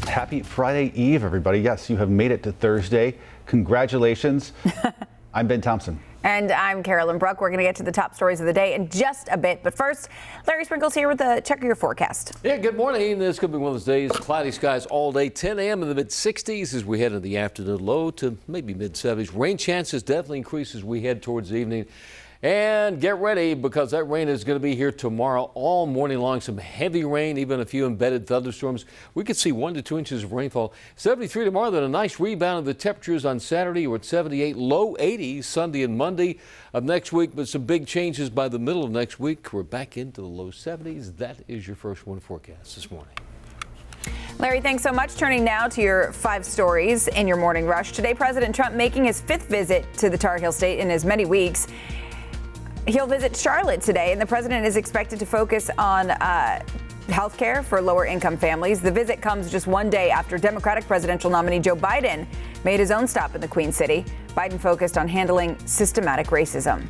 Happy Friday Eve, everybody. Yes, you have made it to Thursday. Congratulations. I'm Ben Thompson. And I'm Carolyn Bruck. We're going to get to the top stories of the day in just a bit. But first, Larry Sprinkles here with a check of your forecast. Yeah, good morning. This could be one of those days. Cloudy skies all day. 10 a.m. in the mid-60s as we head into the afternoon. Low to maybe mid-70s. Rain chances definitely increase as we head towards the evening. And get ready because that rain is going to be here tomorrow all morning long. Some heavy rain, even a few embedded thunderstorms. We could see 1 to 2 inches of rainfall. 73 tomorrow, then a nice rebound of the temperatures on Saturday. We're at 78, low 80s Sunday and Monday of next week. But some big changes by the middle of next week. We're back into the low 70s. That is your first one forecast this morning. Larry, thanks so much. Turning now to your 5 stories in your morning rush. Today, President Trump making his 5th visit to the Tarheel State in as many weeks. He'll visit Charlotte today, and the president is expected to focus on health care for lower-income families. The visit comes just one day after Democratic presidential nominee Joe Biden made his own stop in the Queen City. Biden focused on handling systematic racism.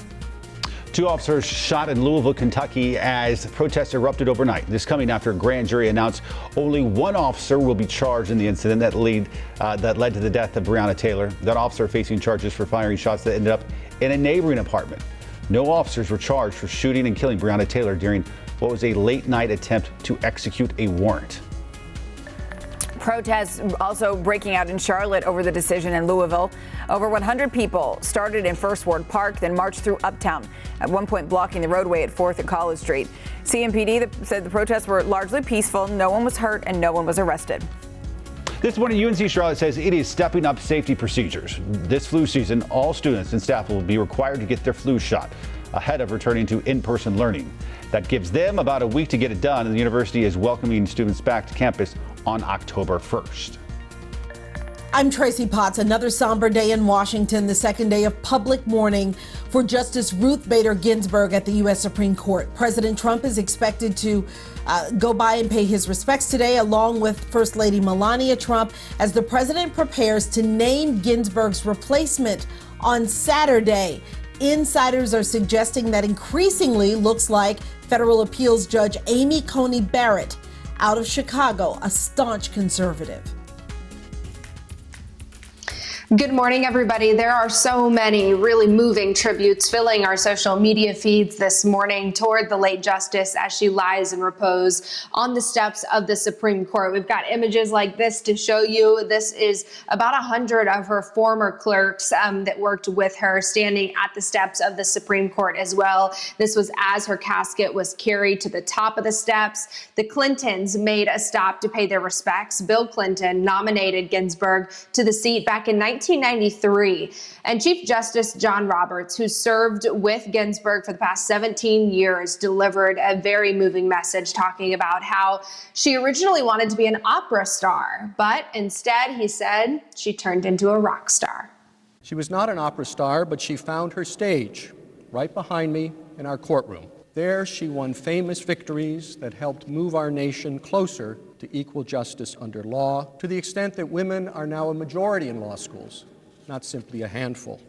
2 officers shot in Louisville, Kentucky as protests erupted overnight. This coming after a grand jury announced only 1 officer will be charged in the incident that led to the death of Breonna Taylor. That officer facing charges for firing shots that ended up in a neighboring apartment. No officers were charged for shooting and killing Breonna Taylor during what was a late-night attempt to execute a warrant. Protests also breaking out in Charlotte over the decision in Louisville. Over 100 people started in First Ward Park, then marched through Uptown, at one point blocking the roadway at 4th and College Street. CMPD said the protests were largely peaceful, no one was hurt, and no one was arrested. This morning, UNC Charlotte says it is stepping up safety procedures. This flu season, all students and staff will be required to get their flu shot ahead of returning to in-person learning. That gives them about a week to get it done, and the university is welcoming students back to campus on October 1st. I'm Tracy Potts. Another somber day in Washington, the second day of public mourning for Justice Ruth Bader Ginsburg at the U.S. Supreme Court. President Trump is expected to go by and pay his respects today, along with First Lady Melania Trump, as the president prepares to name Ginsburg's replacement on Saturday. Insiders are suggesting that increasingly looks like federal appeals judge Amy Coney Barrett out of Chicago, a staunch conservative. Good morning, everybody. There are so many really moving tributes filling our social media feeds this morning toward the late justice as she lies in repose on the steps of the Supreme Court. We've got images like this to show you. This is about 100 of her former clerks that worked with her standing at the steps of the Supreme Court as well. This was as her casket was carried to the top of the steps. The Clintons made a stop to pay their respects. Bill Clinton nominated Ginsburg to the seat back in 1993. And Chief Justice John Roberts, who served with Ginsburg for the past 17 years, delivered a very moving message talking about how she originally wanted to be an opera star, but instead, he said, she turned into a rock star. She was not an opera star, but she found her stage right behind me in our courtroom. There, she won famous victories that helped move our nation closer to equal justice under law, to the extent that women are now a majority in law schools, not simply a handful.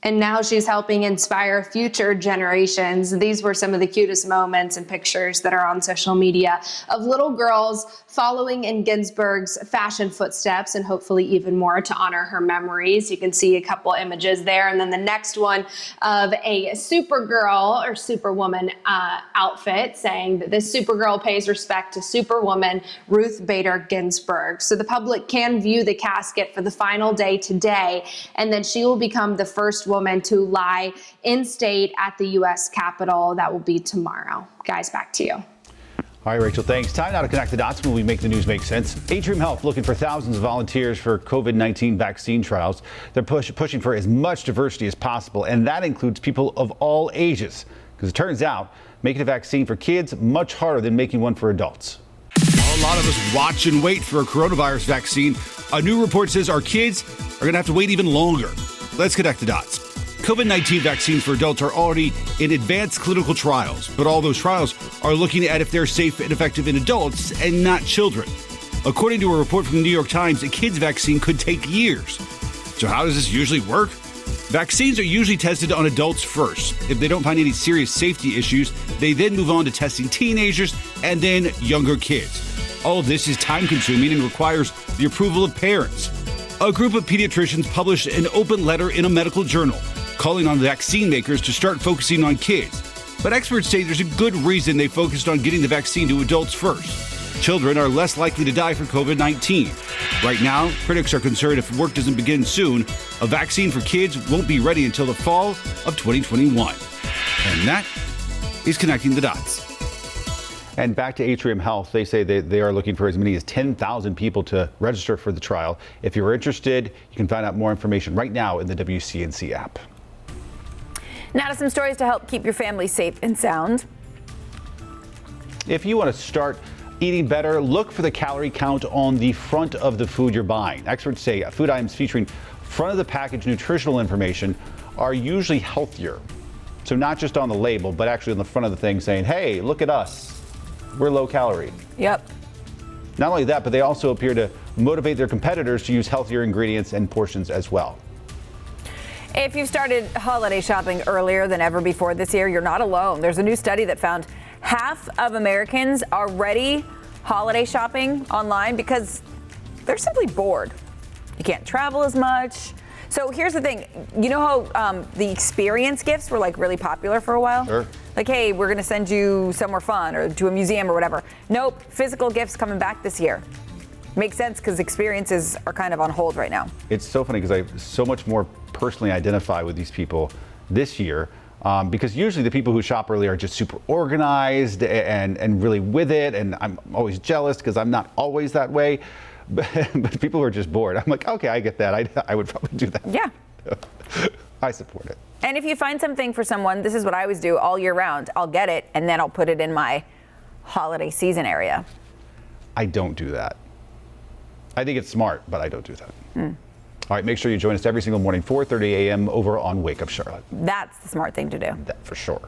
And now she's helping inspire future generations. These were some of the cutest moments and pictures that are on social media of little girls following in Ginsburg's fashion footsteps, and hopefully even more to honor her memories. You can see a couple images there. And then the next one of a Supergirl or Superwoman outfit, saying that this Supergirl pays respect to Superwoman Ruth Bader Ginsburg. So the public can view the casket for the final day today, and then she will become the first woman to lie in state at the U.S. Capitol. That will be tomorrow. Guys, back to you. All right, Rachel, thanks. Time now to connect the dots when we make the news make sense. Atrium Health looking for thousands of volunteers for COVID-19 vaccine trials. They're pushing for as much diversity as possible, and that includes people of all ages. Because it turns out making a vaccine for kids much harder than making one for adults. A lot of us watch and wait for a coronavirus vaccine. A new report says our kids are going to have to wait even longer. Let's connect the dots. COVID-19 vaccines for adults are already in advanced clinical trials, but all those trials are looking at if they're safe and effective in adults and not children. According to a report from the New York Times, a kid's vaccine could take years. So how does this usually work? Vaccines are usually tested on adults first. If they don't find any serious safety issues, they then move on to testing teenagers and then younger kids. All of this is time-consuming and requires the approval of parents. A group of pediatricians published an open letter in a medical journal calling on vaccine makers to start focusing on kids. But experts say there's a good reason they focused on getting the vaccine to adults first. Children are less likely to die from COVID-19. Right now, critics are concerned if work doesn't begin soon, a vaccine for kids won't be ready until the fall of 2021. And that is Connecting the Dots. And back to Atrium Health, they say they are looking for as many as 10,000 people to register for the trial. If you're interested, you can find out more information right now in the WCNC app. Now to some stories to help keep your family safe and sound. If you want to start eating better, look for the calorie count on the front of the food you're buying. Experts say food items featuring front of the package nutritional information are usually healthier. So not just on the label, but actually on the front of the thing saying, hey, look at us. We're low calorie. Yep. Not only that, but they also appear to motivate their competitors to use healthier ingredients and portions as well. If you've started holiday shopping earlier than ever before this year, you're not alone. There's a new study that found half of Americans are already holiday shopping online because they're simply bored. You can't travel as much. So here's the thing. You know how the experience gifts were like really popular for a while? Sure. Like, hey, we're going to send you somewhere fun or to a museum or whatever. Nope. Physical gifts coming back this year. Makes sense because experiences are kind of on hold right now. It's so funny because I so much more personally identify with these people this year because usually the people who shop early are just super organized and really with it. And I'm always jealous because I'm not always that way. But people who are just bored, I'm like, okay, I get that. I would probably do that. Yeah. I support it. And if you find something for someone, this is what I always do all year round. I'll get it and then I'll put it in my holiday season area. I don't do that. I think it's smart, but I don't do that. All right, make sure you join us every single morning, 4:30 a.m. over on Wake Up Charlotte. That's the smart thing to do. That for sure.